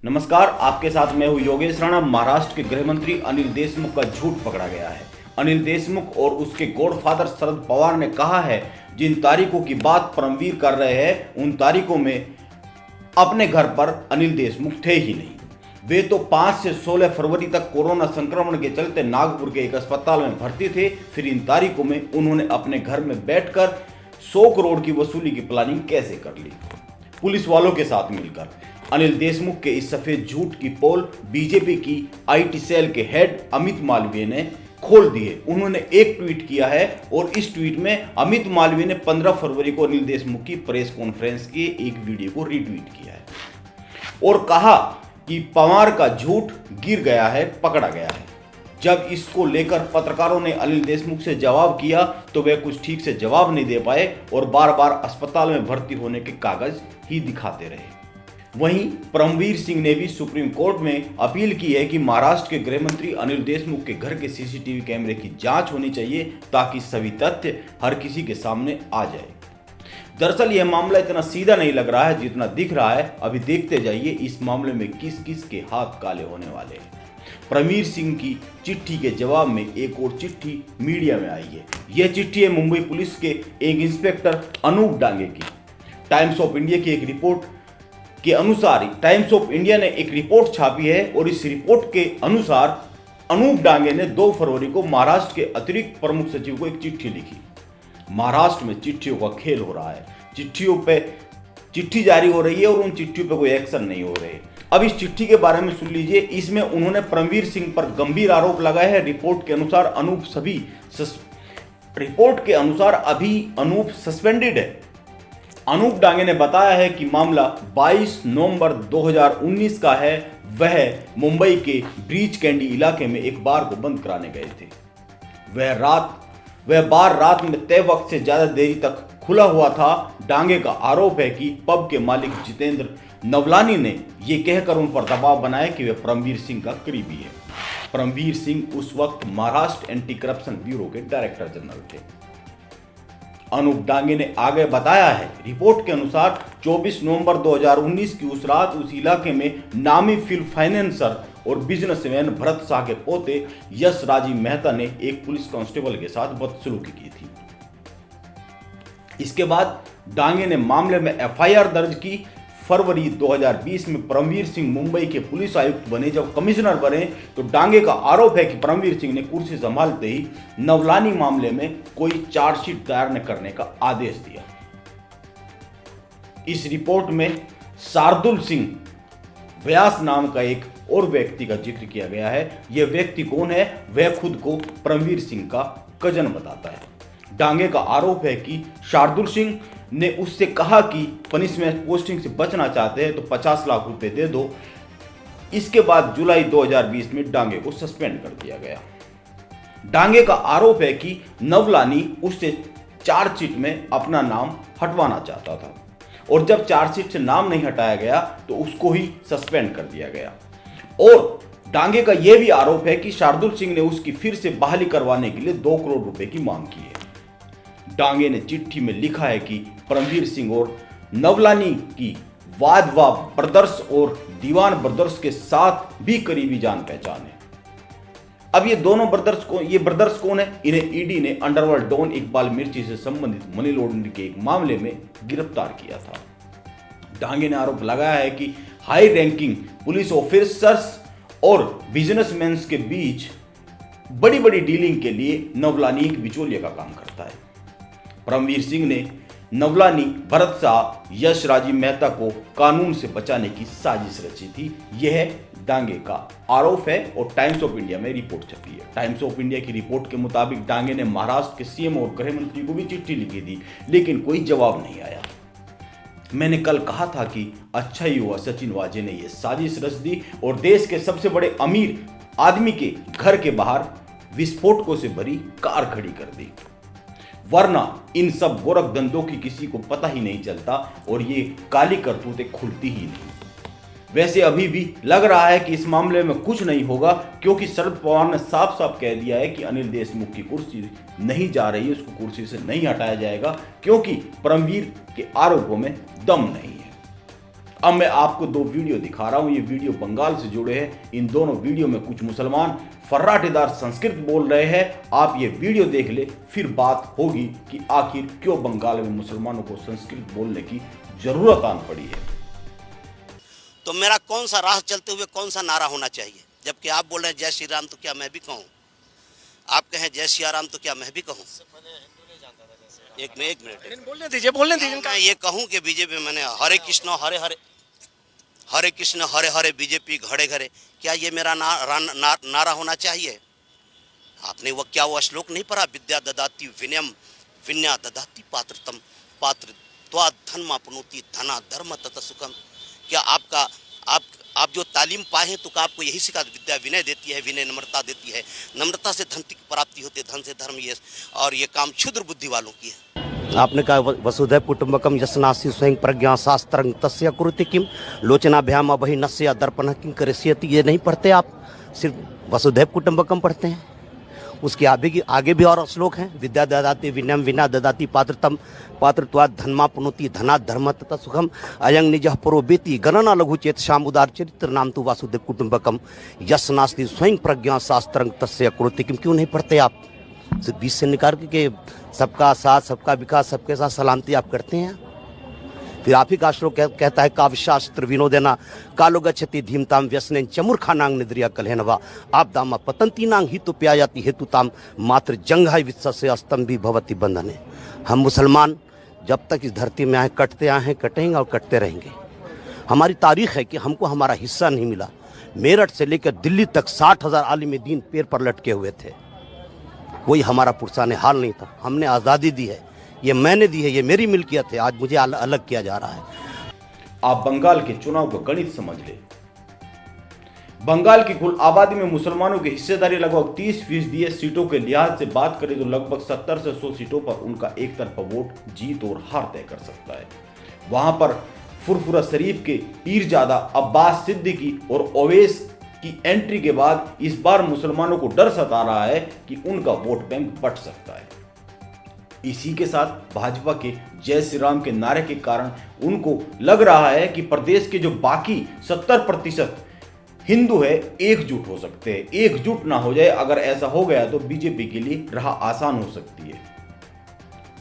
नमस्कार, आपके साथ मैं हूं योगेश राणा। महाराष्ट्र के गृह मंत्री अनिल देशमुख का झूठ पकड़ा गया है। अनिल देशमुख और उसके गॉडफादर शरद पवार ने कहा है, जिन तारीखों की बात परमवीर कर रहे हैं उन तारीखों में अपने घर पर अनिल देशमुख थे ही नहीं। वे तो 5 से 16 फरवरी तक कोरोना संक्रमण के चलते नागपुर के एक अस्पताल में भर्ती थे। फिर इन तारीखों में उन्होंने अपने घर में बैठकर 100 करोड़ की वसूली की प्लानिंग कैसे कर ली, पुलिस वालों के साथ मिलकर। अनिल देशमुख के इस सफेद झूठ की पोल बीजेपी की आईटी सेल के हेड अमित मालवीय ने खोल दी है। उन्होंने एक ट्वीट किया है और इस ट्वीट में अमित मालवीय ने 15 फरवरी को अनिल देशमुख की प्रेस कॉन्फ्रेंस के एक वीडियो को रीट्वीट किया है और कहा कि पवार का झूठ गिर गया है, पकड़ा गया है। जब इसको लेकर पत्रकारों ने अनिल देशमुख से जवाब किया तो वे कुछ ठीक से जवाब नहीं दे पाए और बार बार अस्पताल में भर्ती होने के कागज ही दिखाते रहे। वहीं परमवीर सिंह ने भी सुप्रीम कोर्ट में अपील की है कि महाराष्ट्र के गृह मंत्री अनिल देशमुख के घर के सीसीटीवी कैमरे की जांच होनी चाहिए ताकि सभी तथ्य हर किसी के सामने आ जाए। दरअसल यह मामला इतना सीधा नहीं लग रहा है जितना दिख रहा है। अभी देखते जाइए इस मामले में किस किस के हाथ काले होने वाले हैं। परमवीर सिंह की चिट्ठी के जवाब में एक और चिट्ठी मीडिया में आई है। यह चिट्ठी है मुंबई पुलिस के एक इंस्पेक्टर अनूप डांगे की। टाइम्स ऑफ इंडिया की एक रिपोर्ट के अनुसार टाइम्स ऑफ इंडिया ने एक रिपोर्ट छापी है और इस रिपोर्ट के अनुसार अनूप डांगे ने 2 फरवरी को महाराष्ट्र के अतिरिक्त प्रमुख सचिव को एक चिट्ठी लिखी। महाराष्ट्र में चिट्ठियों का खेल हो रहा है। चिट्ठियों पे चिट्ठी जारी हो रही है और उन चिट्ठियों पे कोई एक्शन नहीं हो रहे। अब इस चिट्ठी के बारे में सुन लीजिए। इसमें उन्होंने परमवीर सिंह पर गंभीर आरोप लगाए हैं। रिपोर्ट के अनुसार अभी अनूप सस्पेंडेड है। अनूप डांगे ने बताया है कि मामला 22 नवंबर 2019 का है। वह मुंबई के ब्रीच कैंडी इलाके में एक बार को बंद कराने गए थे। वह बार रात में तय वक्त से ज्यादा देरी तक खुला हुआ था। डांगे का आरोप है कि पब के मालिक जितेंद्र नवलानी ने यह कहकर उन पर दबाव बनाया कि वे परमवीर सिंह का करीबी है। परमवीर सिंह उस वक्त महाराष्ट्र एंटी करप्शन ब्यूरो के डायरेक्टर जनरल थे। अनूप डांगे ने आगे बताया है, रिपोर्ट के अनुसार 24 नवंबर 2019 की उस रात उस इलाके में नामी फिल्म फाइनेंसर और बिजनेसमैन भरत शाह के पोते यश राजीव मेहता ने एक पुलिस कांस्टेबल के साथ बदसलूकी की थी। इसके बाद डांगे ने मामले में एफआईआर दर्ज की। फरवरी 2020 में परमवीर सिंह मुंबई के पुलिस आयुक्त बने। जब कमिश्नर बने तो डांगे का आरोप है कि परमवीर सिंह ने कुर्सी संभालते ही नवलानी मामले में कोई चार्जशीट दायर न करने का आदेश दिया। इस रिपोर्ट में शार्दुल सिंह व्यास नाम का एक और व्यक्ति का जिक्र किया गया है। यह व्यक्ति कौन है? वह खुद को परमवीर सिंह का कजन बताता है। डांगे का आरोप है कि शार्दुल सिंह ने उससे कहा कि पनिशमेंट पोस्टिंग से बचना चाहते हैं तो 50 लाख रुपए दे दो। इसके बाद जुलाई 2020 में डांगे को सस्पेंड कर दिया गया। डांगे का आरोप है कि नवलानी उससे चार्जशीट में अपना नाम हटवाना चाहता था और जब चार्जशीट से नाम नहीं हटाया गया तो उसको ही सस्पेंड कर दिया गया। और डांगे का यह भी आरोप है कि शार्दुल सिंह ने उसकी फिर से बहाली करवाने के लिए 2 करोड़ रुपए की मांग की है। डांगे ने चिट्ठी में लिखा है कि परमवीर सिंह और नवलानी की वाधवा ब्रदर्स और दीवान ब्रदर्स के साथ भी करीबी जान पहचान है। अब ये दोनों ब्रदर्स कौन है? इन्हें ईडी ने अंडरवर्ल्ड डॉन इकबाल मिर्ची से संबंधित मनी लॉन्ड्रिंग के एक मामले में गिरफ्तार किया था। डांगे ने आरोप लगाया है कि हाई रैंकिंग पुलिस ऑफिसर्स और बिजनेसमैन के बीच बड़ी बड़ी डीलिंग के लिए नवलानी एक बिचौलिया का काम करता है। परमवीर सिंह ने नवलानी, भरत शाह, यश राजीव मेहता को कानून से बचाने की साजिश रची थी। यह डांगे का आरोप है और टाइम्स ऑफ इंडिया में रिपोर्ट छपी है। टाइम्स ऑफ इंडिया की रिपोर्ट के मुताबिक डांगे ने महाराष्ट्र के सीएम और गृह मंत्री को भी चिट्ठी लिखी थी, लेकिन कोई जवाब नहीं आया। मैंने कल कहा था कि अच्छा ही हुआ सचिन वाजे ने यह साजिश रच दी और देश के सबसे बड़े अमीर आदमी के घर के बाहर विस्फोटकों से भरी कार खड़ी कर दी, वरना इन सब गोरख धंधों की किसी को पता ही नहीं चलता और ये काली करतूतें खुलती ही नहीं। वैसे अभी भी लग रहा है कि इस मामले में कुछ नहीं होगा, क्योंकि शरद पवार ने साफ साफ कह दिया है कि अनिल देशमुख की कुर्सी नहीं जा रही है, उसको कुर्सी से नहीं हटाया जाएगा, क्योंकि परमवीर के आरोपों में दम नहीं है। अब मैं आपको दो वीडियो दिखा रहा हूं। ये वीडियो बंगाल से जुड़े हैं। इन दोनों वीडियो में कुछ मुसलमान फर्राटेदार संस्कृत बोल रहे हैं। आप ये वीडियो देख ले, फिर बात होगी कि आखिर क्यों बंगाल में मुसलमानों को संस्कृत बोलने की जरूरत आन पड़ी है। तो मेरा कौन सा राह चलते हुए कौन सा नारा होना चाहिए? जबकि आप बोल रहे हैं जय श्री राम, तो क्या मैं भी कहूँ? आप कहें जय सिया राम, तो क्या मैं भी कहूँ? एक मिनट बोलने दीजिए। मैं ये कहूँ कि बीजेपी मैंने हरे कृष्ण हरे हरे बीजेपी घड़े घड़े, क्या ये मेरा नारा होना चाहिए? आपने वो श्लोक नहीं पढ़ा? विद्या ददाति विनयम विन्या ददाति पात्रतम पात्रत्वा धर्मापनोति धना धर्म तथा सुखम। क्या आप जो तालीम पाए हैं तो आपको यही सिखा? विद्या विनय देती है, विनय नम्रता देती है, नम्रता से धन की प्राप्ति होती है, धन से धर्म। ये और ये काम क्षुद्र बुद्धि वालों की है। आपने कहा वसुधैव कुटुंबकम यस्नासी स्वयं प्रज्ञा शास्त्रं तस्य कुरुति किम लोचनाभ्याम अभि नस्य दर्पण किं करिष्यति। ये नहीं पढ़ते आप? सिर्फ वसुधैव कुटुंबकम पढ़ते हैं। उसके आगे भी और श्लोक हैं। विद्या ददाति विनयम विना ददाति पात्रतम पात्रत्वात् धर्मापनोति धनात् धर्म तथा सुखम अयं निजः परो बेति गणना लघु चेत श्याम उदार चरित्र नाम तो वासुदेव कुटुंबकम यस नास्ति स्वयं प्रज्ञा शास्त्रं तस्य कुरुति किम। क्यों नहीं पढ़ते आप? सिर्फ बीच से निकाल के सबका साथ सबका विकास सबके साथ सलामती आप करते हैं। फिर आप ही का श्लोक कहता है काव्य शास्त्र विनोदेना कालो गच्छति धीमताम व्यसनेन चमुर्खानांग निद्रिया कलहेनवा आप दामा पतंती नांग ही तो प्यायाति हेतुताम मात्र जंघाई वित्सस्य अस्तंभी भवति बंधने। हम मुसलमान जब तक इस धरती में आए कटते आए हैं, कटेंगे और कटते रहेंगे। हमारी तारीख है कि हमको हमारा हिस्सा नहीं मिला। मेरठ से लेकर दिल्ली तक 60,000 आलिम दीन पैर पर लटके हुए थे। कोई हमारा पुरसाने हाल नहीं था। हमने आज़ादी दी है, ये मैंने दी है, ये मेरी मिल्कियत है। आज मुझे अलग किया जा रहा है। आप बंगाल के चुनाव को गणित समझ ले। बंगाल की कुल आबादी में मुसलमानों की हिस्सेदारी लगभग 30% है। सीटों के लिहाज से बात करें तो लगभग 70 से 100 सीटों पर उनका एक तरफा वोट जीत और हार तय कर सकता है। वहां पर फुरफुरा शरीफ के पीरजादा अब्बास सिद्दीकी और ओवैस की एंट्री के बाद इस बार मुसलमानों को डर सता रहा है कि उनका वोट बैंक बट सकता है। इसी के साथ भाजपा के जय श्री राम के नारे के कारण उनको लग रहा है कि प्रदेश के जो बाकी 70% हिंदू है एकजुट हो सकते हैं। एकजुट ना हो जाए, अगर ऐसा हो गया तो बीजेपी के लिए राह आसान हो सकती है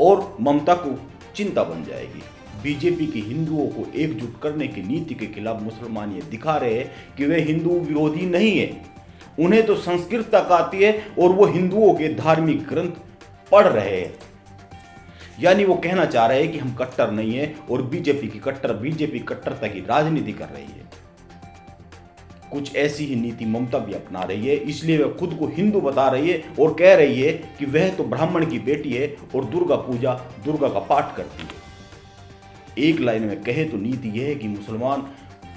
और ममता को चिंता बन जाएगी। बीजेपी की हिंदुओं को एकजुट करने की नीति के खिलाफ मुसलमान ये दिखा रहे हैं कि वे हिंदू विरोधी नहीं है। उन्हें तो संस्कृत तक आती है और वो हिंदुओं के धार्मिक ग्रंथ पढ़ रहे हैं। यानी वो कहना चाह रहे हैं कि हम कट्टर नहीं है और बीजेपी कट्टरता की राजनीति कर रही है। कुछ ऐसी ही नीति ममता भी अपना रही है। इसलिए वह खुद को हिंदू बता रही है और कह रही है कि वह तो ब्राह्मण की बेटी है और दुर्गा का पाठ करती है। एक लाइन में कहे तो नीति यह है कि मुसलमान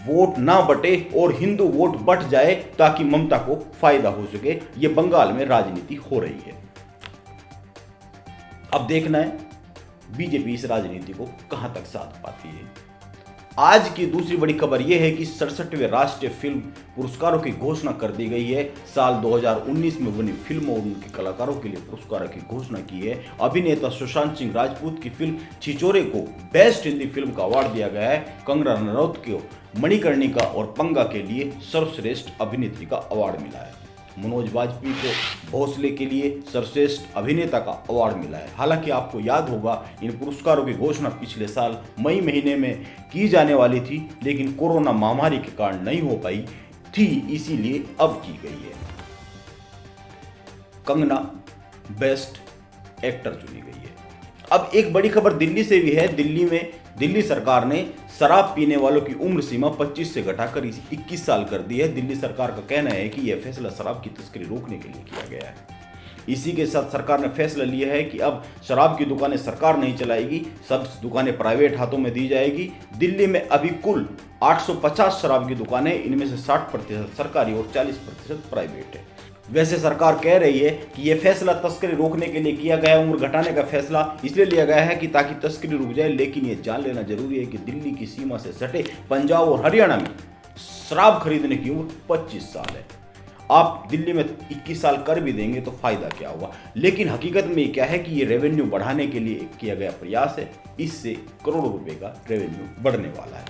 वोट ना बटे और हिंदू वोट बट जाए ताकि ममता को फायदा हो सके। यह बंगाल में राजनीति हो रही है। अब देखना है बीजेपी इस राजनीति को कहां तक साथ पाती है। आज की दूसरी बड़ी खबर यह है कि 67वें राष्ट्रीय फिल्म पुरस्कारों की घोषणा कर दी गई है। साल 2019 में बनी फिल्मों और उनके कलाकारों के लिए पुरस्कारों की घोषणा की है। अभिनेता सुशांत सिंह राजपूत की फिल्म छिछोरे को बेस्ट हिंदी फिल्म का अवार्ड दिया गया है। कंगना रनौत को मणिकर्णिका और पंगा के लिए सर्वश्रेष्ठ अभिनेत्री का अवार्ड मिला है। मनोज वाजपेयी को भोसले के लिए सर्वश्रेष्ठ अभिनेता का अवार्ड मिला है। हालांकि आपको याद होगा इन पुरस्कारों की घोषणा पिछले साल मई महीने में की जाने वाली थी, लेकिन कोरोना महामारी के कारण नहीं हो पाई थी, इसीलिए अब की गई है। कंगना बेस्ट एक्टर चुनी गई है। अब एक बड़ी खबर दिल्ली से भी है। दिल्ली सरकार ने शराब पीने वालों की उम्र सीमा 25 से घटाकर 21 साल कर दी है। दिल्ली सरकार का कहना है कि यह फैसला शराब की तस्करी रोकने के लिए किया गया है। इसी के साथ सरकार ने फैसला लिया है कि अब शराब की दुकानें सरकार नहीं चलाएगी, सब दुकानें प्राइवेट हाथों में दी जाएगी। दिल्ली में अभी कुल 850 शराब की दुकानें, इनमें से 60% सरकारी और 40% प्राइवेट है। वैसे सरकार कह रही है कि यह फैसला तस्करी रोकने के लिए किया गया है। उम्र घटाने का फैसला इसलिए लिया गया है कि ताकि तस्करी रुक जाए, लेकिन यह जान लेना जरूरी है कि दिल्ली की सीमा से सटे पंजाब और हरियाणा में शराब खरीदने की उम्र 25 साल है। आप दिल्ली में 21 साल कर भी देंगे तो फायदा क्या होगा। लेकिन हकीकत में क्या है कि ये रेवेन्यू बढ़ाने के लिए किया गया प्रयास है। इससे करोड़ों रुपए का रेवेन्यू बढ़ने वाला है।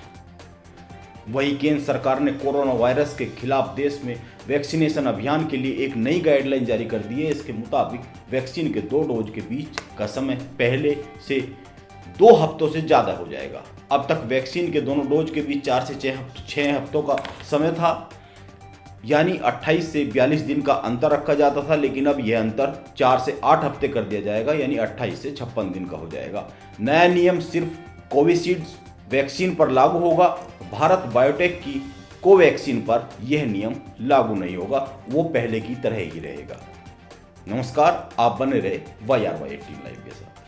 वहीं केंद्र सरकार ने कोरोना वायरस के खिलाफ देश में वैक्सीनेशन अभियान के लिए एक नई गाइडलाइन जारी कर दी है। इसके मुताबिक वैक्सीन के 2 डोज के बीच का समय पहले से 2 हफ्तों से ज़्यादा हो जाएगा। अब तक वैक्सीन के दोनों डोज के बीच 4 से 6 हफ्तों का समय था, यानी 28 से 42 दिन का अंतर रखा जाता था, लेकिन अब यह अंतर 4 से 8 हफ्ते कर दिया जाएगा, यानी 28 से 56 दिन का हो जाएगा। नया नियम सिर्फ कोविशील्ड वैक्सीन पर लागू होगा। भारत बायोटेक की कोवैक्सीन पर यह नियम लागू नहीं होगा, वो पहले की तरह ही रहेगा। नमस्कार, आप बने रहे YRY 18 लाइव के साथ।